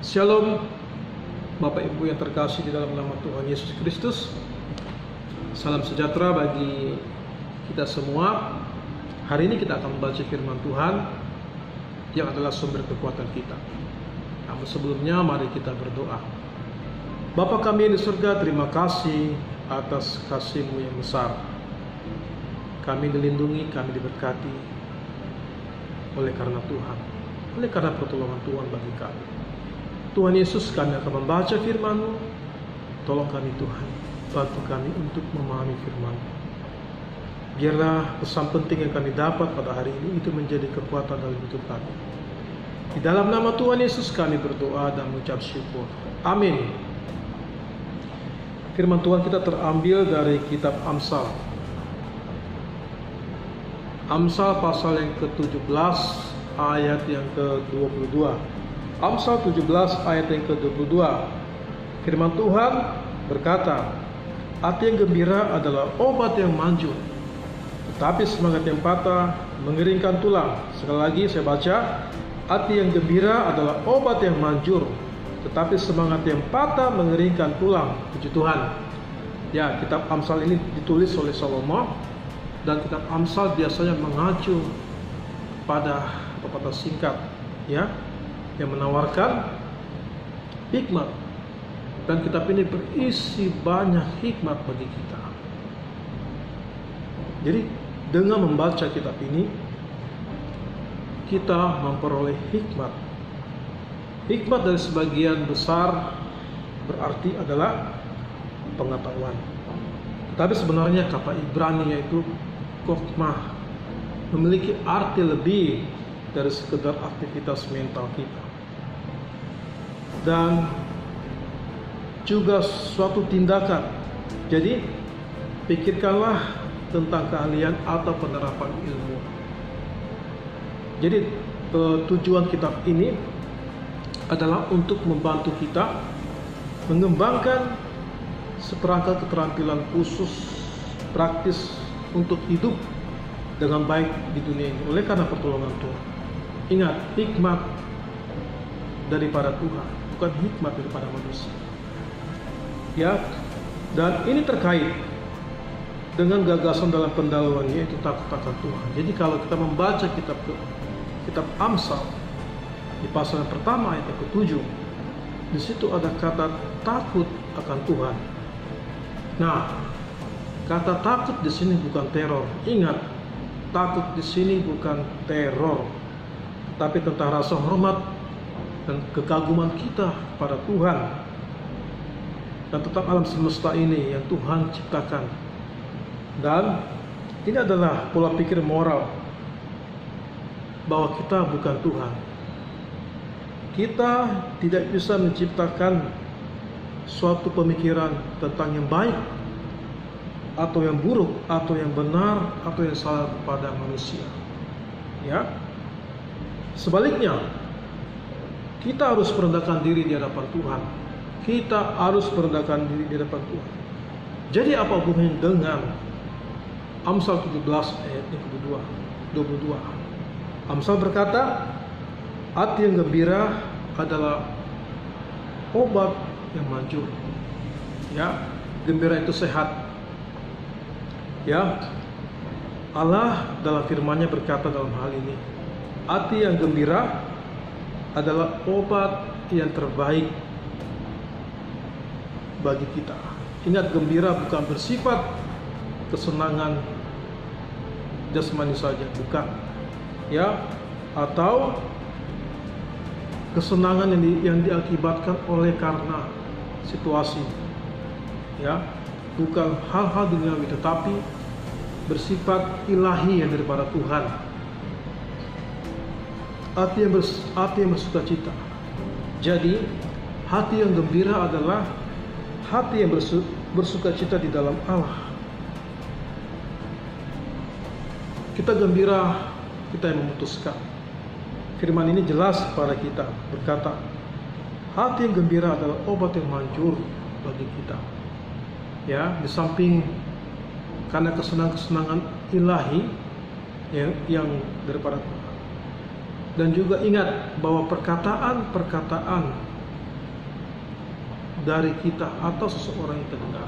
Shalom Bapak Ibu yang terkasih di dalam nama Tuhan Yesus Kristus. Salam sejahtera bagi kita semua. Hari ini kita akan membaca firman Tuhan yang adalah sumber kekuatan kita. Namun sebelumnya mari kita berdoa. Bapa kami yang di surga, terima kasih atas kasih-Mu yang besar. Kami dilindungi, kami diberkati oleh karena Tuhan, oleh karena pertolongan Tuhan bagi kami. Tuhan Yesus, kami akan membaca firman-Mu. Tolong kami Tuhan, bantu kami untuk memahami firman-Mu. Biarlah pesan penting yang kami dapat pada hari ini itu menjadi kekuatan dalam hidup kami. Di dalam nama Tuhan Yesus kami berdoa dan mengucap syukur. Amin. Firman Tuhan kita terambil dari kitab Amsal. Amsal pasal yang ke-17 ayat yang ke-22. Amsal 17 ayat yang ke-22. Firman Tuhan berkata, hati yang gembira adalah obat yang manjur, tetapi semangat yang patah mengeringkan tulang. Sekali lagi saya baca, hati yang gembira adalah obat yang manjur, tetapi semangat yang patah mengeringkan tulang. Puji Tuhan. Ya, kitab Amsal ini ditulis oleh Salomo, dan kitab Amsal biasanya mengacu pada pepatah singkat, ya, yang menawarkan hikmat, dan kitab ini berisi banyak hikmat bagi kita. Jadi dengan membaca kitab ini kita memperoleh hikmat. Hikmat dari sebagian besar berarti adalah pengetahuan, tetapi sebenarnya kata Ibrani yaitu kokmah memiliki arti lebih dari sekedar aktivitas mental kita, dan juga suatu tindakan. Jadi pikirkanlah tentang keahlian atau penerapan ilmu. Jadi tujuan kitab ini adalah untuk membantu kita mengembangkan seperangkat keterampilan khusus praktis untuk hidup dengan baik di dunia ini oleh karena pertolongan Tuhan. Ingat, hikmat daripada Tuhan, bukan hikmat daripada manusia. Ya, dan ini terkait dengan gagasan dalam pendahuluan, yaitu takut akan Tuhan. Jadi kalau kita membaca kitab Amsal di pasal yang pertama ayat yang ke-7, di situ ada kata takut akan Tuhan. Nah, kata takut di sini bukan teror. Ingat, takut di sini bukan teror, tapi tentang rasa hormat dan kekaguman kita pada Tuhan dan tentang alam semesta ini yang Tuhan ciptakan. Dan ini adalah pola pikir moral bahwa kita bukan Tuhan. Kita tidak bisa menciptakan suatu pemikiran tentang yang baik atau yang buruk, atau yang benar, atau yang salah pada manusia. Ya, sebaliknya, kita harus merendahkan diri di hadapan Tuhan. Kita harus merendahkan diri di hadapan Tuhan. Jadi apa hubungannya dengan Amsal 17 ayat yang ke-22? Amsal berkata, hati yang gembira adalah obat yang manjur. Ya, gembira itu sehat. Ya, Allah dalam firman-Nya berkata dalam hal ini, hati yang gembira adalah obat yang terbaik bagi kita. Ingat, gembira bukan bersifat kesenangan jasmani saja, bukan. Ya, atau kesenangan yang diakibatkan oleh karena situasi. Ya, bukan hal-hal duniawi, tetapi bersifat ilahi yang daripada Tuhan. Hati yang bersuka cita. Jadi hati yang gembira adalah hati yang bersuka cita di dalam Allah. Kita gembira, kita yang memutuskan. Firman ini jelas kepada kita, berkata, hati yang gembira adalah obat yang manjur bagi kita. Ya, di samping karena kesenangan ilahi yang daripada Tuhan. Dan juga ingat bahwa perkataan-perkataan dari kita atau seseorang yang terdengar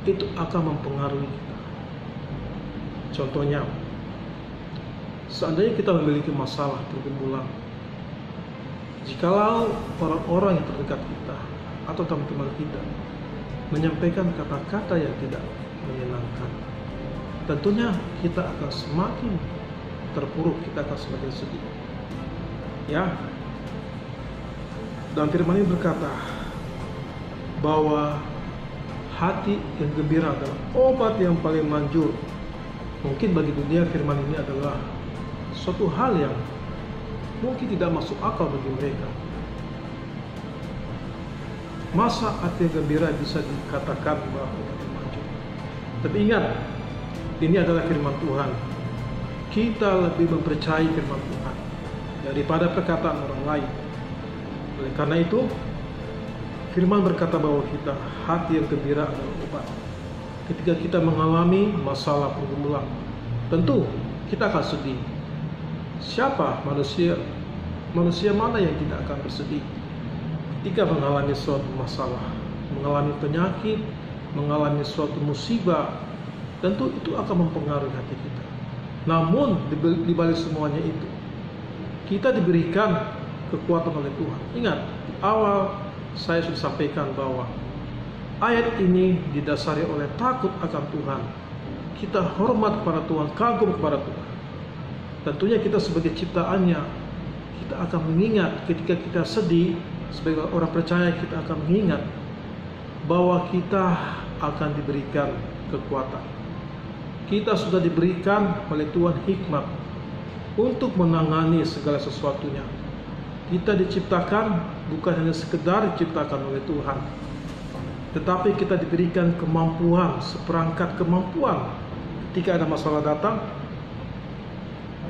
itu akan mempengaruhi kita. Contohnya, seandainya kita memiliki masalah pergumulan, jikalau orang-orang yang terdekat kita atau teman-teman kita menyampaikan kata-kata yang tidak menyenangkan, tentunya kita akan semakin terpuruk, kita akan semakin sedih. Ya, dan firman ini berkata bahwa hati yang gembira adalah obat yang paling manjur. Mungkin bagi dunia firman ini adalah suatu hal yang mungkin tidak masuk akal bagi mereka. Masa hati yang gembira bisa dikatakan bahwa obat yang manjur? Tapi ingat, ini adalah firman Tuhan. Kita lebih mempercayai firman Tuhan daripada perkataan orang lain. Oleh karena itu, firman berkata bahwa kita hati yang gembira adalah obat. Ketika kita mengalami masalah pergumulan, tentu kita akan sedih. Siapa manusia mana yang tidak akan bersedih ketika mengalami suatu masalah, mengalami penyakit, mengalami suatu musibah? Tentu itu akan mempengaruhi hati kita. Namun di balik semuanya itu, kita diberikan kekuatan oleh Tuhan. Ingat, di awal saya sudah sampaikan bahwa ayat ini didasari oleh takut akan Tuhan. Kita hormat kepada Tuhan, kagum kepada Tuhan. Tentunya kita sebagai ciptaannya, kita akan mengingat ketika kita sedih. Sebagai orang percaya, kita akan mengingat bahwa kita akan diberikan kekuatan. Kita sudah diberikan oleh Tuhan hikmat untuk menangani segala sesuatunya. Kita diciptakan bukan hanya sekedar diciptakan oleh Tuhan, tetapi kita diberikan kemampuan, seperangkat kemampuan. Ketika ada masalah datang,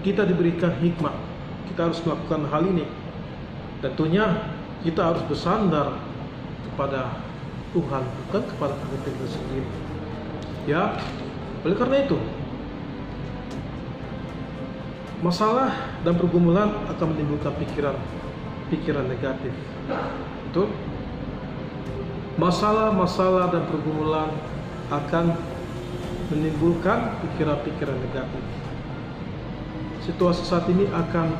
kita diberikan hikmat. Kita harus melakukan hal ini. Tentunya kita harus bersandar kepada Tuhan, bukan kepada diri kita sendiri. Ya, oleh karena itu, masalah dan pergumulan akan menimbulkan pikiran negatif. Betul? Masalah dan pergumulan akan menimbulkan pikiran-pikiran negatif. Situasi saat ini akan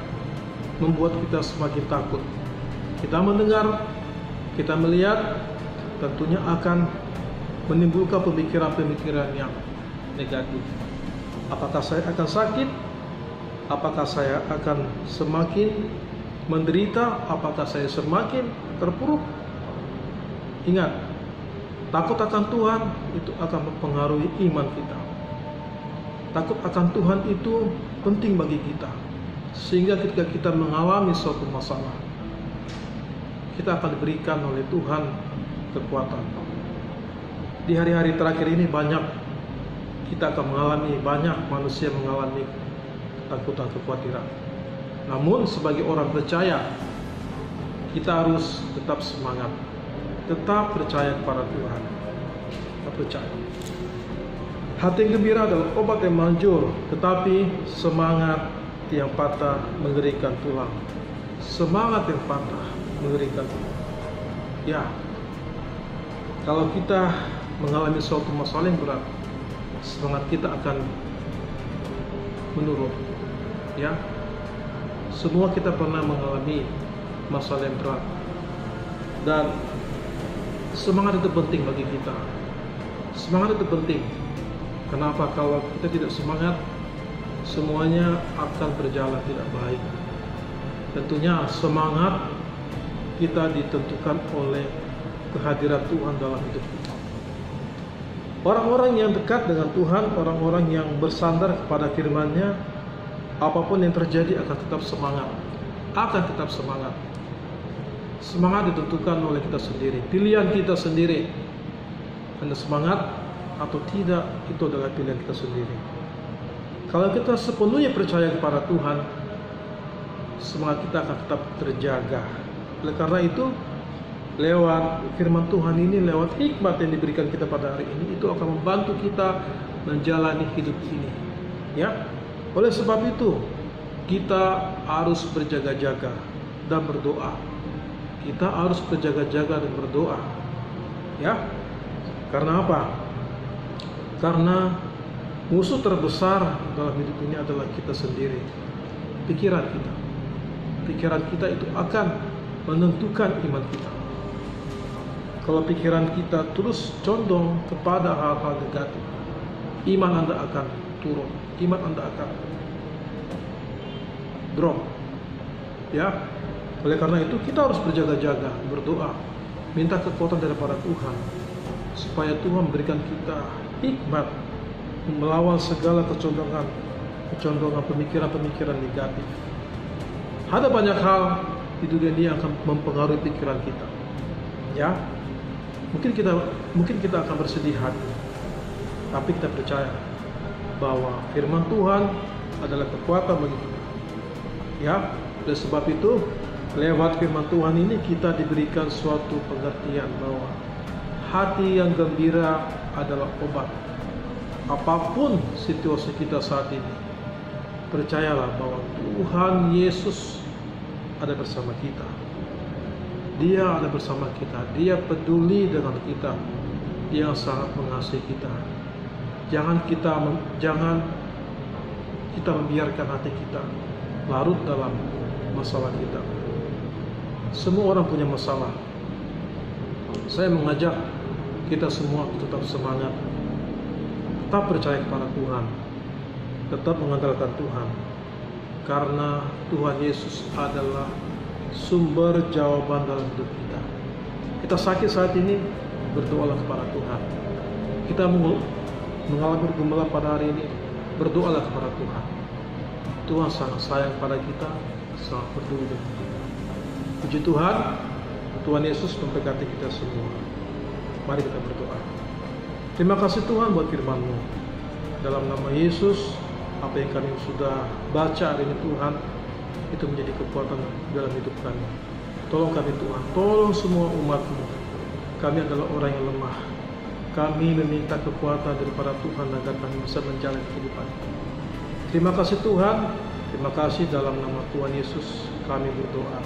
membuat kita semakin takut. Kita mendengar, kita melihat, tentunya akan menimbulkan pemikiran-pemikiran yang negatif. Apakah saya akan sakit? Apakah saya akan semakin menderita? Apakah saya semakin terpuruk? Ingat, takut akan Tuhan itu akan mempengaruhi iman kita. Takut akan Tuhan itu penting bagi kita, sehingga ketika kita mengalami suatu masalah, kita akan diberikan oleh Tuhan kekuatan. Di hari-hari terakhir ini kita akan mengalami, banyak manusia mengalami ketakutan, kekhawatiran. Namun sebagai orang percaya, kita harus tetap semangat, tetap percaya kepada Tuhan. Tetap percaya. Hati yang gembira adalah obat yang manjur, tetapi semangat yang patah mengerikan tulang. Semangat yang patah mengerikan tulang. Ya, kalau kita mengalami suatu masalah yang berat, semangat kita akan menurun. Ya, semua kita pernah mengalami masalah yang berat, dan semangat itu penting bagi kita. Semangat itu penting. Kenapa? Kalau kita tidak semangat, semuanya akan berjalan tidak baik. Tentunya semangat kita ditentukan oleh kehadiran Tuhan dalam hidup kita. Orang-orang yang dekat dengan Tuhan, orang-orang yang bersandar kepada firman-Nya, apapun yang terjadi akan tetap semangat. Akan tetap semangat. Semangat ditentukan oleh kita sendiri, pilihan kita sendiri. Anda semangat atau tidak, itu adalah pilihan kita sendiri. Kalau kita sepenuhnya percaya kepada Tuhan, semangat kita akan tetap terjaga. Oleh karena itu, lewat firman Tuhan ini, lewat hikmat yang diberikan kita pada hari ini, itu akan membantu kita menjalani hidup ini. Ya, oleh sebab itu kita harus berjaga-jaga dan berdoa. Kita harus berjaga-jaga dan berdoa. Ya, karena apa? Karena musuh terbesar dalam hidup ini adalah kita sendiri, pikiran kita. Pikiran kita itu akan menentukan iman kita. Kalau pikiran kita terus condong kepada hal-hal negatif, iman Anda akan turun, iman Anda akan drop. Ya, oleh karena itu kita harus berjaga-jaga, berdoa, minta kekuatan daripada Tuhan, supaya Tuhan memberikan kita hikmat melawan segala kecondongan pemikiran-pemikiran negatif. Ada banyak hal di dunia ini yang akan mempengaruhi pikiran kita. Ya, mungkin kita akan bersedih hati, tapi kita percaya bahwa firman Tuhan adalah kekuatan bagi kita. Ya, oleh sebab itu lewat firman Tuhan ini kita diberikan suatu pengertian bahwa hati yang gembira adalah obat. Apapun situasi kita saat ini, percayalah bahwa Tuhan Yesus ada bersama kita. Dia ada bersama kita. Dia peduli dengan kita. Dia sangat mengasihi kita. Jangan kita membiarkan hati kita larut dalam masalah kita. Semua orang punya masalah. Saya mengajak kita semua tetap semangat, tetap percaya kepada Tuhan, tetap mengandalkan Tuhan, karena Tuhan Yesus adalah sumber jawaban dalam hidup kita. Kita sakit saat ini, berdoalah kepada Tuhan. Kita mengalami gejala pada hari ini, berdoalah kepada Tuhan. Tuhan sangat sayang pada kita, sangat peduli dengan kita. Puji Tuhan, Tuhan Yesus memberkati kita semua. Mari kita berdoa. Terima kasih Tuhan buat firman-Mu. Dalam nama Yesus, apa yang kami sudah baca hari ini Tuhan, itu menjadi kekuatan dalam hidup kami. Tolong kami Tuhan, tolong semua umat-Mu. Kami adalah orang yang lemah. Kami meminta kekuatan daripada Tuhan agar kami bisa menjalani kehidupan. Terima kasih Tuhan, terima kasih dalam nama Tuhan Yesus kami berdoa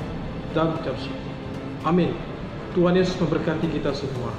dan ucap syukur. Amin. Tuhan Yesus memberkati kita semua.